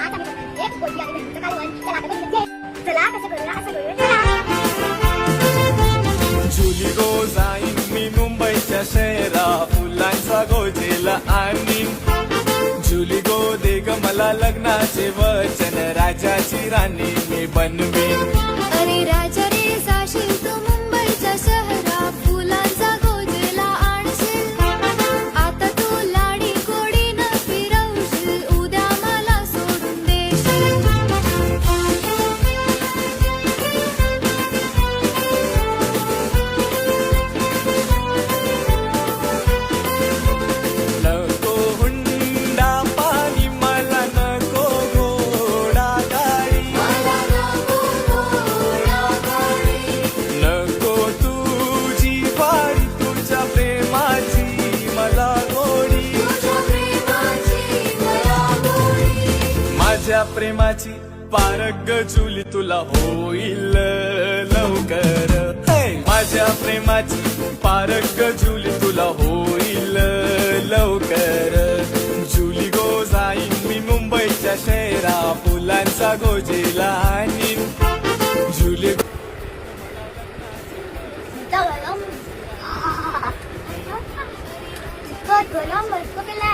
आज आम्ही एक गोष्टी आणि भेटूचं कालवण चला आता बघितलं चला कसं करूया चला जुली गो जाईन मी मुंबईच्या शहरा फुलांचा गोजेला आणि जुली गो दे ग मला लग्नाचे वचन राजाची राणी मी बनवीन. अरे राजा रे जाशील तू मुंबईच्या शहरा फुलांचा गोजेला आणशील. आता तू लाडी गोडीनं फिरवशील उद्या मला सोडून देशील. नको हुंडा पाणी मला नको घोडा गाडी नको तुझी वाडी तुझ्या प्रेमाची मला गोडी माझ्या प्रेमाची पारग जुली तुला होईल लवकर. माझ्या प्रेमाची पारग जुली तुला होईल लवकर. जुली गो जाईन मी मुंबईच्या शहरा फुलांचा गोजेला आणि जुली Gol, gol, hombre, porque la